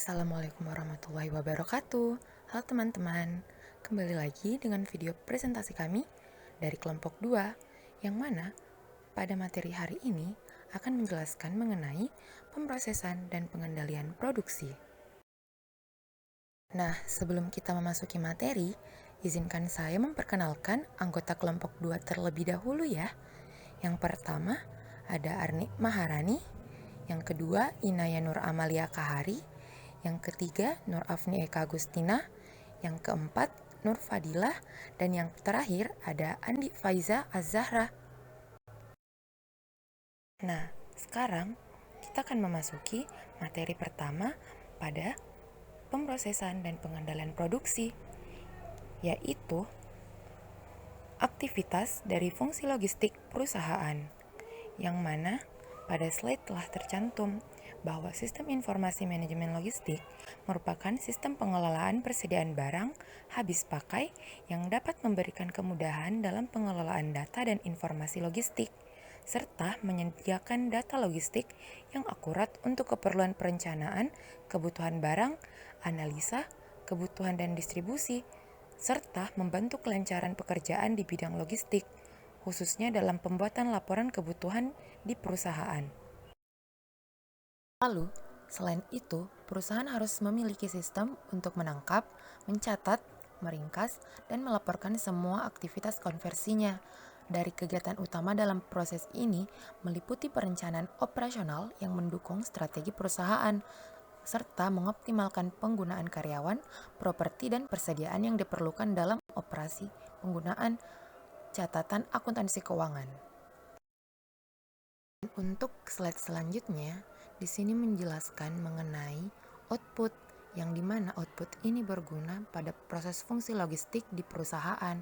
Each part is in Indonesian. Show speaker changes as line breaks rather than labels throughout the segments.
Assalamualaikum warahmatullahi wabarakatuh. Halo teman-teman, kembali lagi dengan video presentasi kami dari kelompok 2, yang mana pada materi hari ini akan menjelaskan mengenai pemrosesan dan pengendalian produksi. Nah, sebelum kita memasuki materi, izinkan saya memperkenalkan anggota kelompok 2 terlebih dahulu ya. Yang pertama ada Arni Maharani, yang kedua Inaya Nur Amalia Kahari, yang ketiga Nur Afni Eka Agustina, yang keempat Nur Fadilah, dan yang terakhir ada Andi Faiza Az-Zahra. Nah, sekarang kita akan memasuki materi pertama pada pemrosesan dan pengendalian produksi, yaitu aktivitas dari fungsi logistik perusahaan, yang mana pada slide telah tercantum bahwa sistem informasi manajemen logistik merupakan sistem pengelolaan persediaan barang habis pakai yang dapat memberikan kemudahan dalam pengelolaan data dan informasi logistik, serta menyediakan data logistik yang akurat untuk keperluan perencanaan, kebutuhan barang, analisa, kebutuhan dan distribusi, serta membantu kelancaran pekerjaan di bidang logistik, khususnya dalam pembuatan laporan kebutuhan di perusahaan. Lalu, selain itu, perusahaan harus memiliki sistem untuk menangkap, mencatat, meringkas, dan melaporkan semua aktivitas konversinya. Dari kegiatan utama dalam proses ini meliputi perencanaan operasional yang mendukung strategi perusahaan, serta mengoptimalkan penggunaan karyawan, properti, dan persediaan yang diperlukan dalam operasi penggunaan catatan akuntansi keuangan. Untuk slide selanjutnya, di sini menjelaskan mengenai output, yang dimana output ini berguna pada proses fungsi logistik di perusahaan.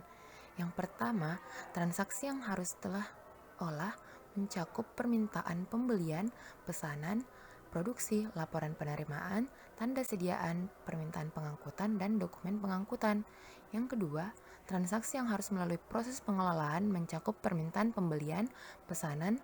Yang pertama, transaksi yang harus telah olah mencakup permintaan pembelian, pesanan, produksi, laporan penerimaan, tanda sediaan, permintaan pengangkutan, dan dokumen pengangkutan. Yang kedua, transaksi yang harus melalui proses pengelolaan mencakup permintaan pembelian, pesanan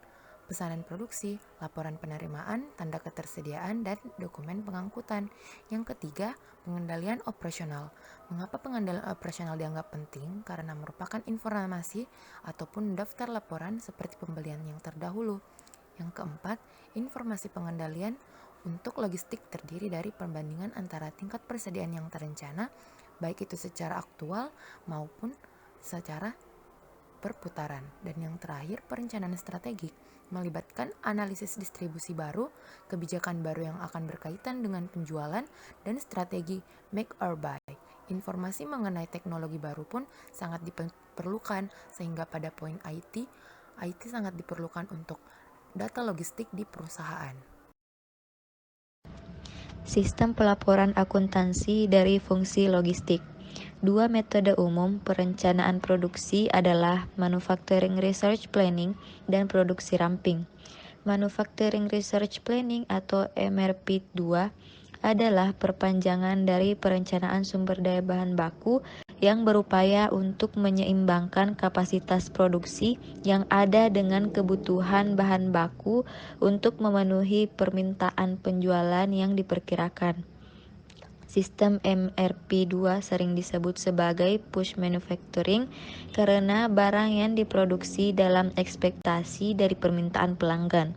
produksi, laporan penerimaan, tanda ketersediaan, dan dokumen pengangkutan. Yang ketiga, pengendalian operasional. Mengapa pengendalian operasional dianggap penting? Karena merupakan informasi ataupun daftar laporan seperti pembelian yang terdahulu. Yang keempat, informasi pengendalian untuk logistik terdiri dari perbandingan antara tingkat persediaan yang terencana, baik itu secara aktual maupun secara perputaran. Dan yang terakhir, perencanaan strategik melibatkan analisis distribusi baru, kebijakan baru yang akan berkaitan dengan penjualan, dan strategi make or buy. Informasi mengenai teknologi baru pun sangat diperlukan, sehingga pada poin IT sangat diperlukan untuk data logistik di perusahaan.
Sistem pelaporan akuntansi dari fungsi logistik. Dua metode umum perencanaan produksi adalah Manufacturing Research Planning dan produksi ramping. Manufacturing Research Planning atau MRP2 adalah perpanjangan dari perencanaan sumber daya bahan baku yang berupaya untuk menyeimbangkan kapasitas produksi yang ada dengan kebutuhan bahan baku untuk memenuhi permintaan penjualan yang diperkirakan. Sistem MRP2 sering disebut sebagai push manufacturing karena barang yang diproduksi dalam ekspektasi dari permintaan pelanggan.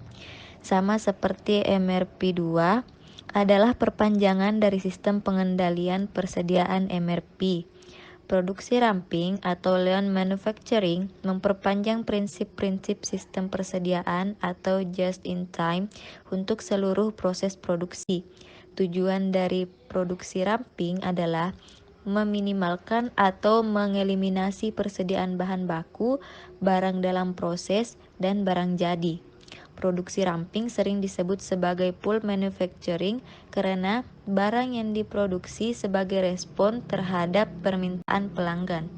Sama seperti MRP2 adalah perpanjangan dari sistem pengendalian persediaan MRP. Produksi ramping atau lean manufacturing memperpanjang prinsip-prinsip sistem persediaan atau just in time untuk seluruh proses produksi. Tujuan dari produksi ramping adalah meminimalkan atau mengeliminasi persediaan bahan baku, barang dalam proses, dan barang jadi. Produksi ramping sering disebut sebagai pull manufacturing karena barang yang diproduksi sebagai respon terhadap permintaan pelanggan.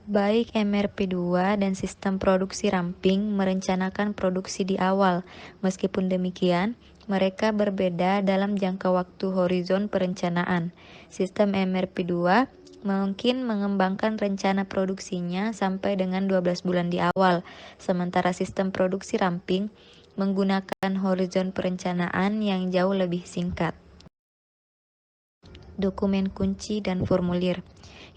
Baik MRP2 dan sistem produksi ramping merencanakan produksi di awal. Meskipun demikian, mereka berbeda dalam jangka waktu horizon perencanaan. Sistem MRP2 mungkin mengembangkan rencana produksinya sampai dengan 12 bulan di awal, sementara sistem produksi ramping menggunakan horizon perencanaan yang jauh lebih singkat. Dokumen kunci dan formulir.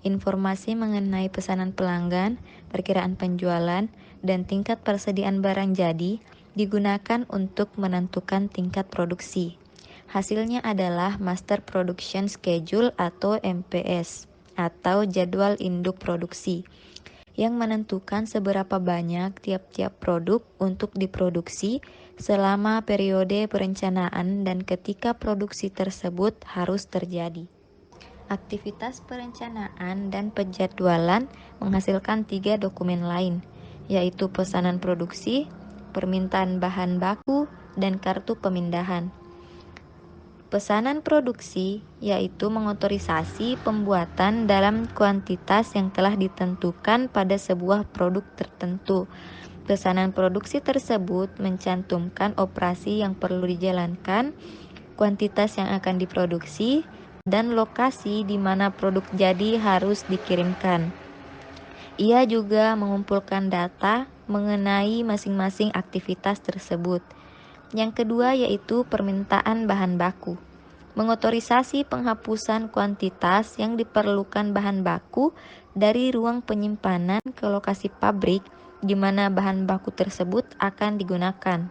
Informasi mengenai pesanan pelanggan, perkiraan penjualan, dan tingkat persediaan barang jadi digunakan untuk menentukan tingkat produksi. Hasilnya adalah Master Production Schedule atau MPS atau jadwal induk produksi yang menentukan seberapa banyak tiap-tiap produk untuk diproduksi selama periode perencanaan dan ketika produksi tersebut harus terjadi. Aktivitas perencanaan dan penjadwalan menghasilkan 3 dokumen lain, yaitu pesanan produksi, permintaan bahan baku, dan kartu pemindahan. Pesanan produksi yaitu mengotorisasi pembuatan dalam kuantitas yang telah ditentukan pada sebuah produk tertentu. Pesanan produksi tersebut mencantumkan operasi yang perlu dijalankan, kuantitas yang akan diproduksi, dan lokasi di mana produk jadi harus dikirimkan. Ia juga mengumpulkan data mengenai masing-masing aktivitas tersebut. Yang kedua yaitu permintaan bahan baku. Mengotorisasi penghapusan kuantitas yang diperlukan bahan baku dari ruang penyimpanan ke lokasi pabrik di mana bahan baku tersebut akan digunakan.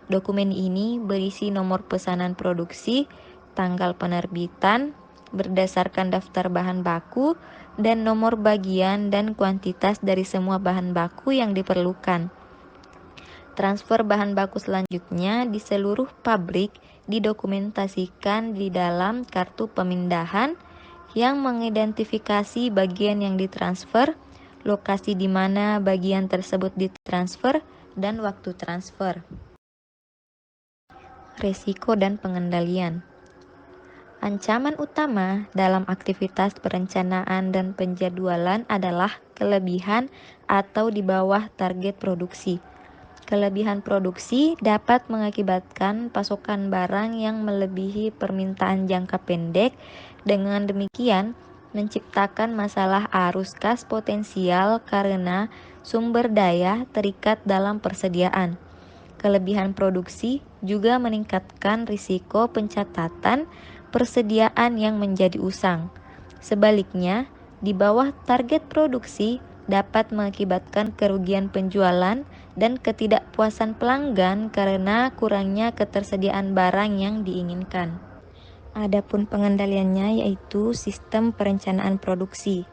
Dokumen ini berisi nomor pesanan produksi, tanggal penerbitan, berdasarkan daftar bahan baku, dan nomor bagian dan kuantitas dari semua bahan baku yang diperlukan. Transfer bahan baku selanjutnya di seluruh pabrik didokumentasikan di dalam kartu pemindahan yang mengidentifikasi bagian yang ditransfer, lokasi di mana bagian tersebut ditransfer, dan waktu transfer. Risiko dan pengendalian. Ancaman utama dalam aktivitas perencanaan dan penjadwalan adalah kelebihan atau di bawah target produksi. Kelebihan produksi dapat mengakibatkan pasokan barang yang melebihi permintaan jangka pendek. Dengan demikian, menciptakan masalah arus kas potensial karena sumber daya terikat dalam persediaan. Kelebihan produksi juga meningkatkan risiko pencatatan persediaan yang menjadi usang. Sebaliknya, di bawah target produksi dapat mengakibatkan kerugian penjualan dan ketidakpuasan pelanggan karena kurangnya ketersediaan barang yang diinginkan. Adapun pengendaliannya yaitu sistem perencanaan produksi.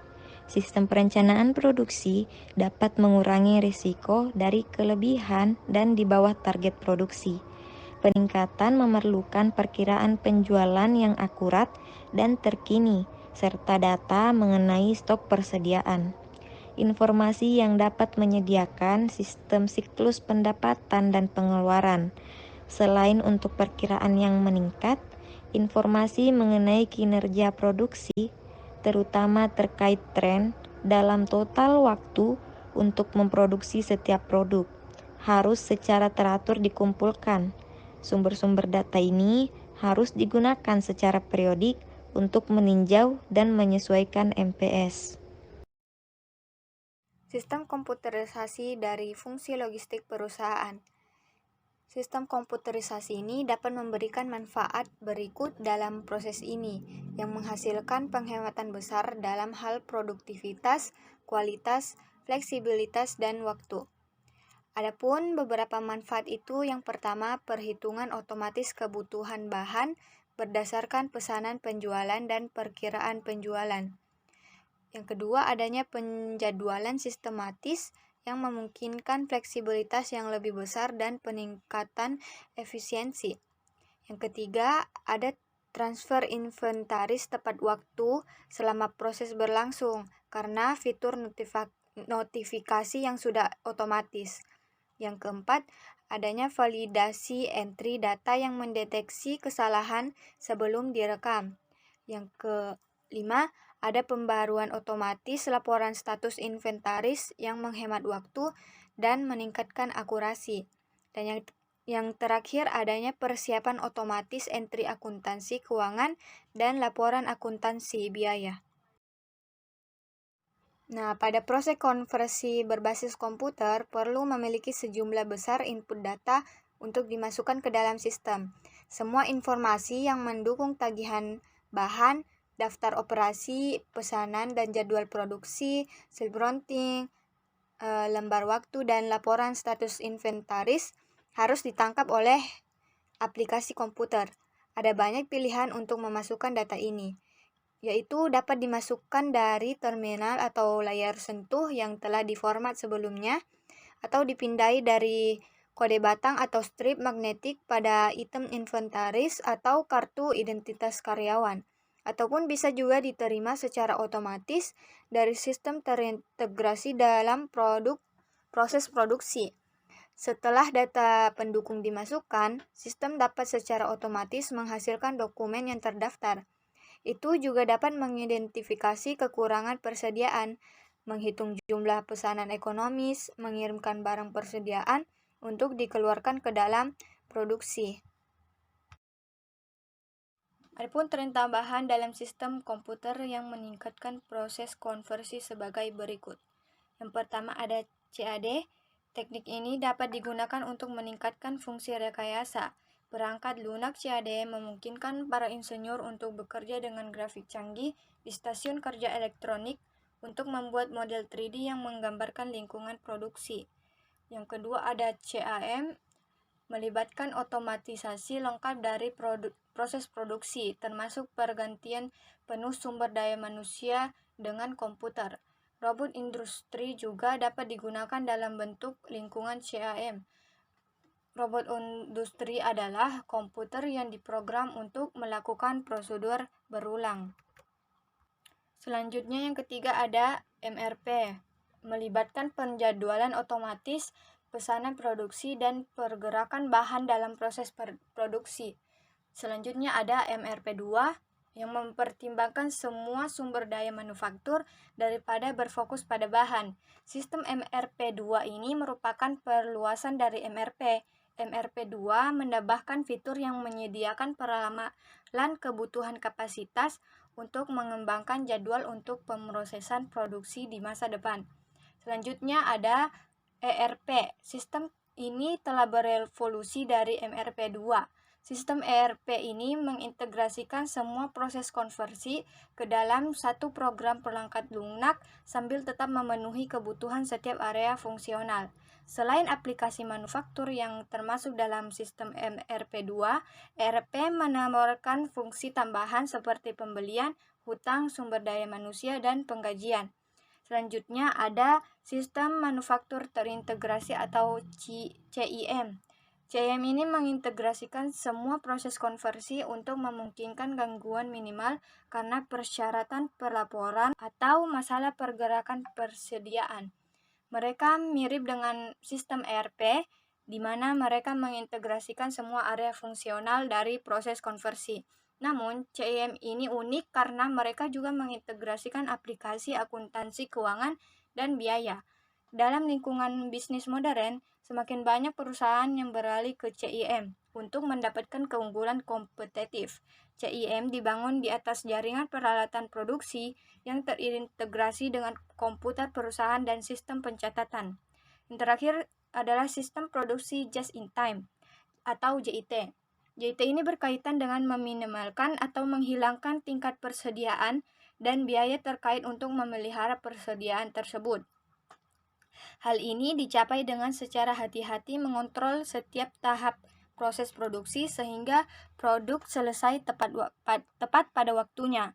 Sistem perencanaan produksi dapat mengurangi risiko dari kelebihan dan di bawah target produksi. Peningkatan memerlukan perkiraan penjualan yang akurat dan terkini, serta data mengenai stok persediaan. Informasi yang dapat menyediakan sistem siklus pendapatan dan pengeluaran. Selain untuk perkiraan yang meningkat, informasi mengenai kinerja produksi, terutama terkait tren dalam total waktu untuk memproduksi setiap produk, harus secara teratur dikumpulkan. Sumber-sumber data ini harus digunakan secara periodik untuk meninjau dan menyesuaikan MPS.
Sistem komputerisasi dari fungsi logistik perusahaan. Sistem komputerisasi ini dapat memberikan manfaat berikut dalam proses ini, yang menghasilkan penghematan besar dalam hal produktivitas, kualitas, fleksibilitas, dan waktu. Adapun beberapa manfaat itu, yang pertama, perhitungan otomatis kebutuhan bahan berdasarkan pesanan penjualan dan perkiraan penjualan. Yang kedua, adanya penjadwalan sistematis yang memungkinkan fleksibilitas yang lebih besar dan peningkatan efisiensi. Yang ketiga, ada transfer inventaris tepat waktu selama proses berlangsung karena fitur notifikasi yang sudah otomatis. Yang keempat, adanya validasi entry data yang mendeteksi kesalahan sebelum direkam. Yang kelima, ada pembaruan otomatis laporan status inventaris yang menghemat waktu dan meningkatkan akurasi. Dan yang terakhir, adanya persiapan otomatis entry akuntansi keuangan dan laporan akuntansi biaya. Nah, pada proses konversi berbasis komputer perlu memiliki sejumlah besar input data untuk dimasukkan ke dalam sistem. Semua informasi yang mendukung tagihan bahan, daftar operasi, pesanan dan jadwal produksi, slip routing, lembar waktu, dan laporan status inventaris harus ditangkap oleh aplikasi komputer. Ada banyak pilihan untuk memasukkan data ini, yaitu dapat dimasukkan dari terminal atau layar sentuh yang telah diformat sebelumnya, atau dipindai dari kode batang atau strip magnetik pada item inventaris atau kartu identitas karyawan, ataupun bisa juga diterima secara otomatis dari sistem terintegrasi dalam proses produksi. Setelah data pendukung dimasukkan, sistem dapat secara otomatis menghasilkan dokumen yang terdaftar. Itu juga dapat mengidentifikasi kekurangan persediaan, menghitung jumlah pesanan ekonomis, mengirimkan barang persediaan untuk dikeluarkan ke dalam produksi. Adapun tren tambahan dalam sistem komputer yang meningkatkan proses konversi sebagai berikut. Yang pertama ada CAD. Teknik ini dapat digunakan untuk meningkatkan fungsi rekayasa. Perangkat lunak CAD memungkinkan para insinyur untuk bekerja dengan grafik canggih di stasiun kerja elektronik untuk membuat model 3D yang menggambarkan lingkungan produksi. Yang kedua ada CAM, melibatkan otomatisasi lengkap dari proses produksi, termasuk pergantian penuh sumber daya manusia dengan komputer. Robot industri juga dapat digunakan dalam bentuk lingkungan CAM. Robot industri adalah komputer yang diprogram untuk melakukan prosedur berulang. Selanjutnya yang ketiga ada MRP, melibatkan penjadwalan otomatis, pesanan produksi, dan pergerakan bahan dalam proses produksi. Selanjutnya ada MRP2 yang mempertimbangkan semua sumber daya manufaktur daripada berfokus pada bahan. Sistem MRP2 ini merupakan perluasan dari MRP. MRP2 menambahkan fitur yang menyediakan peramalan kebutuhan kapasitas untuk mengembangkan jadwal untuk pemrosesan produksi di masa depan. Selanjutnya ada ERP. Sistem ini telah berevolusi dari MRP2. Sistem ERP ini mengintegrasikan semua proses konversi ke dalam satu program perangkat lunak sambil tetap memenuhi kebutuhan setiap area fungsional. Selain aplikasi manufaktur yang termasuk dalam sistem MRP2, ERP menawarkan fungsi tambahan seperti pembelian, hutang, sumber daya manusia, dan penggajian. Selanjutnya ada sistem manufaktur terintegrasi atau CIM. CIM ini mengintegrasikan semua proses konversi untuk memungkinkan gangguan minimal karena persyaratan pelaporan atau masalah pergerakan persediaan. Mereka mirip dengan sistem ERP, di mana mereka mengintegrasikan semua area fungsional dari proses konversi. Namun, CIM ini unik karena mereka juga mengintegrasikan aplikasi akuntansi keuangan dan biaya. Dalam lingkungan bisnis modern, semakin banyak perusahaan yang beralih ke CIM untuk mendapatkan keunggulan kompetitif. CIM dibangun di atas jaringan peralatan produksi yang terintegrasi dengan komputer perusahaan dan sistem pencatatan. Yang terakhir adalah sistem produksi just in time atau JIT. JIT ini berkaitan dengan meminimalkan atau menghilangkan tingkat persediaan dan biaya terkait untuk memelihara persediaan tersebut. Hal ini dicapai dengan secara hati-hati mengontrol setiap tahap proses produksi sehingga produk selesai tepat pada waktunya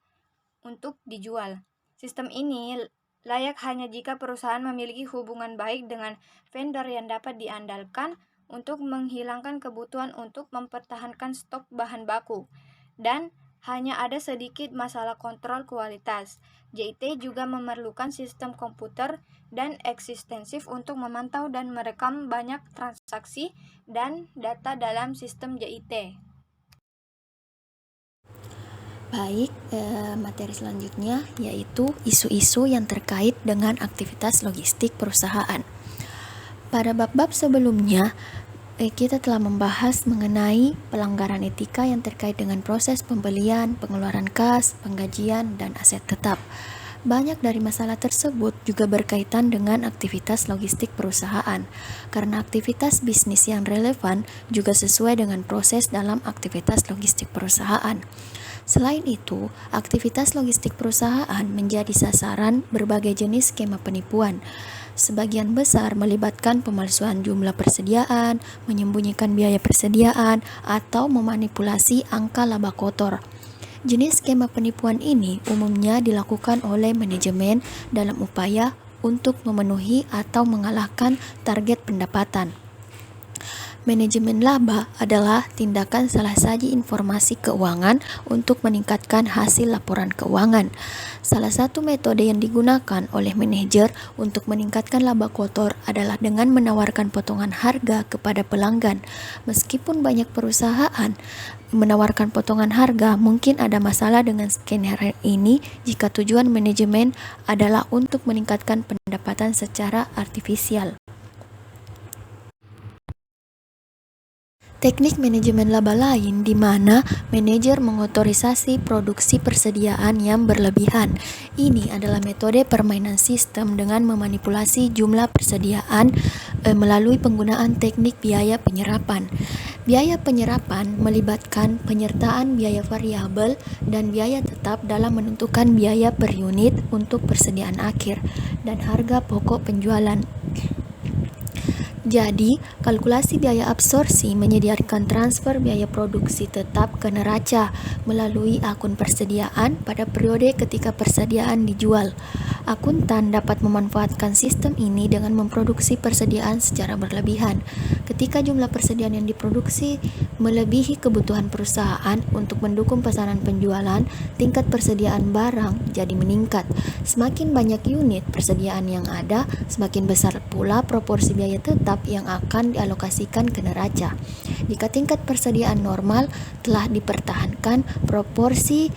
untuk dijual. Sistem ini layak hanya jika perusahaan memiliki hubungan baik dengan vendor yang dapat diandalkan untuk menghilangkan kebutuhan untuk mempertahankan stok bahan baku, dan hanya ada sedikit masalah kontrol kualitas. JIT juga memerlukan sistem komputer dan ekstensif untuk memantau dan merekam banyak transaksi dan data dalam sistem JIT.
Baik, materi selanjutnya yaitu isu-isu yang terkait dengan aktivitas logistik perusahaan. Pada bab-bab sebelumnya, kita telah membahas mengenai pelanggaran etika yang terkait dengan proses pembelian, pengeluaran kas, penggajian, dan aset tetap. Banyak dari masalah tersebut juga berkaitan dengan aktivitas logistik perusahaan, karena aktivitas bisnis yang relevan juga sesuai dengan proses dalam aktivitas logistik perusahaan. Selain itu, aktivitas logistik perusahaan menjadi sasaran berbagai jenis skema penipuan. Sebagian besar melibatkan pemalsuan jumlah persediaan, menyembunyikan biaya persediaan, atau memanipulasi angka laba kotor. Jenis skema penipuan ini umumnya dilakukan oleh manajemen dalam upaya untuk memenuhi atau mengalahkan target pendapatan. Manajemen laba adalah tindakan salah saji informasi keuangan untuk meningkatkan hasil laporan keuangan. Salah satu metode yang digunakan oleh manajer untuk meningkatkan laba kotor adalah dengan menawarkan potongan harga kepada pelanggan. Meskipun banyak perusahaan menawarkan potongan harga, mungkin ada masalah dengan skenario ini jika tujuan manajemen adalah untuk meningkatkan pendapatan secara artifisial. Teknik manajemen laba lain di mana manajer mengotorisasi produksi persediaan yang berlebihan. Ini adalah metode permainan sistem dengan memanipulasi jumlah persediaan melalui penggunaan teknik biaya penyerapan. Biaya penyerapan melibatkan penyertaan biaya variabel dan biaya tetap dalam menentukan biaya per unit untuk persediaan akhir dan harga pokok penjualan. Jadi, kalkulasi biaya absorpsi menyediakan transfer biaya produksi tetap ke neraca melalui akun persediaan pada periode ketika persediaan dijual. Akuntan dapat memanfaatkan sistem ini dengan memproduksi persediaan secara berlebihan. Ketika jumlah persediaan yang diproduksi melebihi kebutuhan perusahaan untuk mendukung pesanan penjualan, tingkat persediaan barang jadi meningkat. Semakin banyak unit persediaan yang ada, semakin besar pula proporsi biaya tetap yang akan dialokasikan ke neraca. Jika tingkat persediaan normal telah dipertahankan, proporsi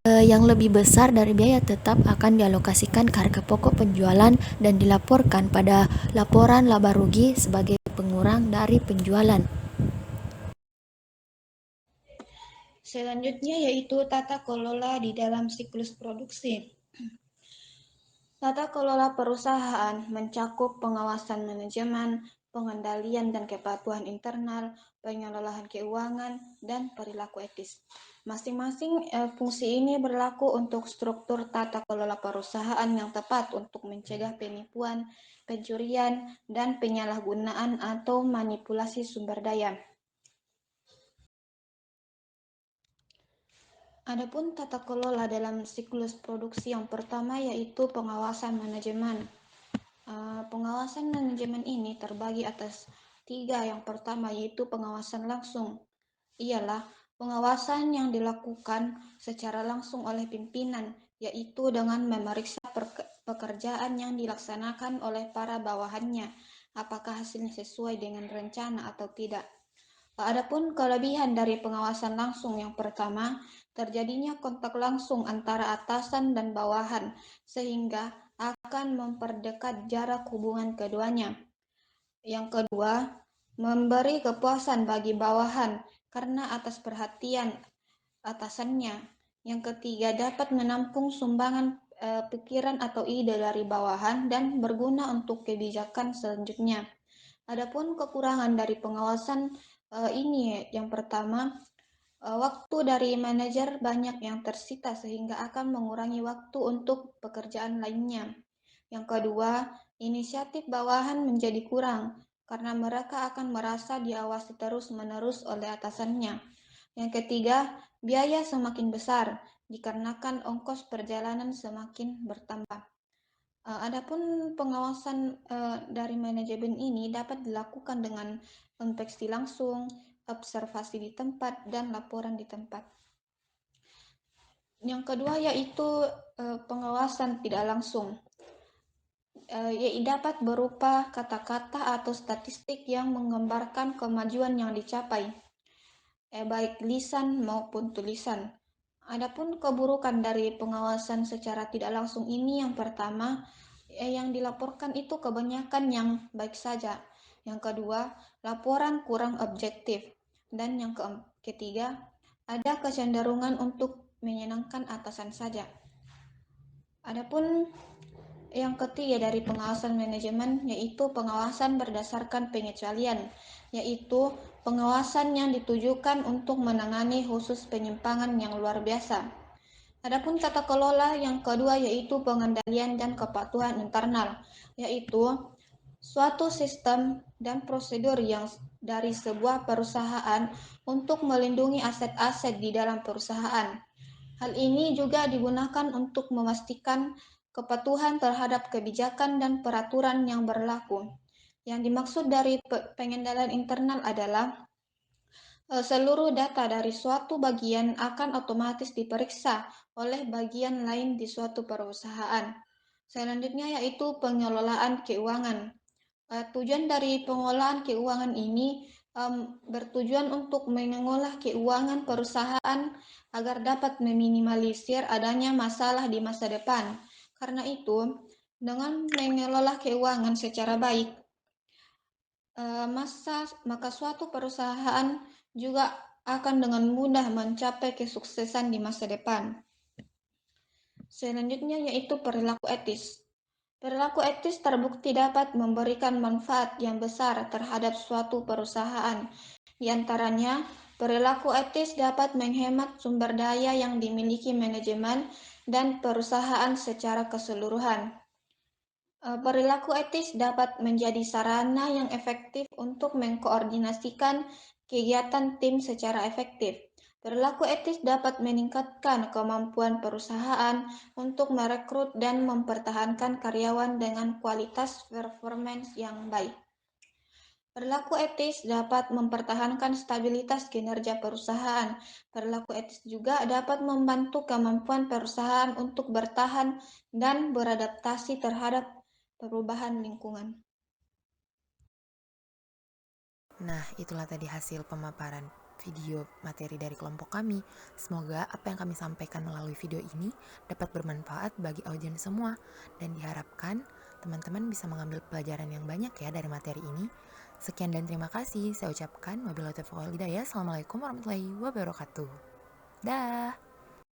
yang lebih besar dari biaya tetap akan dialokasikan ke harga pokok penjualan dan dilaporkan pada laporan laba rugi sebagai pengurang dari penjualan.
Selanjutnya yaitu tata kelola di dalam siklus produksi. Tata kelola perusahaan mencakup pengawasan manajemen, pengendalian dan kepatuhan internal, pengelolaan keuangan, dan perilaku etis. Masing-masing fungsi ini berlaku untuk struktur tata kelola perusahaan yang tepat untuk mencegah penipuan, pencurian, dan penyalahgunaan atau manipulasi sumber daya. Adapun tata kelola dalam siklus produksi yang pertama yaitu pengawasan manajemen. Pengawasan manajemen ini terbagi atas 3. Yang pertama yaitu pengawasan langsung. Ialah pengawasan yang dilakukan secara langsung oleh pimpinan, yaitu dengan memeriksa pekerjaan yang dilaksanakan oleh para bawahannya, apakah hasilnya sesuai dengan rencana atau tidak. Adapun kelebihan dari pengawasan langsung yang pertama, terjadinya kontak langsung antara atasan dan bawahan, sehingga akan memperdekat jarak hubungan keduanya. Yang kedua, memberi kepuasan bagi bawahan karena atas perhatian atasannya. Yang ketiga, dapat menampung sumbangan pikiran atau ide dari bawahan dan berguna untuk kebijakan selanjutnya. Adapun kekurangan dari pengawasan ini yang pertama, waktu dari manajer banyak yang tersita sehingga akan mengurangi waktu untuk pekerjaan lainnya. Yang kedua, inisiatif bawahan menjadi kurang karena mereka akan merasa diawasi terus-menerus oleh atasannya. Yang ketiga, biaya semakin besar dikarenakan ongkos perjalanan semakin bertambah. Adapun pengawasan dari manajemen ini dapat dilakukan dengan inspeksi langsung, observasi di tempat, dan laporan di tempat. Yang kedua yaitu pengawasan tidak langsung. Dapat berupa kata-kata atau statistik yang menggambarkan kemajuan yang dicapai, baik lisan maupun tulisan. Adapun keburukan dari pengawasan secara tidak langsung ini yang pertama, yang dilaporkan itu kebanyakan yang baik saja. Yang kedua, laporan kurang objektif. Dan yang ketiga, ada kecenderungan untuk menyenangkan atasan saja. Adapun yang ketiga dari pengawasan manajemen yaitu pengawasan berdasarkan pengecualian, yaitu pengawasan yang ditujukan untuk menangani khusus penyimpangan yang luar biasa. Adapun tata kelola yang kedua yaitu pengendalian dan kepatuhan internal, yaitu suatu sistem dan prosedur yang dari sebuah perusahaan untuk melindungi aset-aset di dalam perusahaan. Hal ini juga digunakan untuk memastikan kepatuhan terhadap kebijakan dan peraturan yang berlaku. Yang dimaksud dari pengendalian internal adalah seluruh data dari suatu bagian akan otomatis diperiksa oleh bagian lain di suatu perusahaan. Selanjutnya yaitu pengelolaan keuangan. Tujuan dari pengelolaan keuangan ini bertujuan untuk mengolah keuangan perusahaan agar dapat meminimalisir adanya masalah di masa depan. Karena itu, dengan mengelola keuangan secara baik, maka suatu perusahaan juga akan dengan mudah mencapai kesuksesan di masa depan. Selanjutnya yaitu perilaku etis. Perilaku etis terbukti dapat memberikan manfaat yang besar terhadap suatu perusahaan. Di antaranya, perilaku etis dapat menghemat sumber daya yang dimiliki manajemen dan perusahaan secara keseluruhan. Perilaku etis dapat menjadi sarana yang efektif untuk mengkoordinasikan kegiatan tim secara efektif. Perilaku etis dapat meningkatkan kemampuan perusahaan untuk merekrut dan mempertahankan karyawan dengan kualitas performance yang baik. Perilaku etis dapat mempertahankan stabilitas kinerja perusahaan. Perilaku etis juga dapat membantu kemampuan perusahaan untuk bertahan dan beradaptasi terhadap perubahan lingkungan.
Nah, itulah tadi hasil pemaparan video materi dari kelompok kami. Semoga apa yang kami sampaikan melalui video ini dapat bermanfaat bagi audiens semua, dan diharapkan teman-teman bisa mengambil pelajaran yang banyak ya dari materi ini. Sekian dan terima kasih. Saya ucapkan wabillahi taufiq wal hidayah. Assalamualaikum warahmatullahi wabarakatuh. Dah.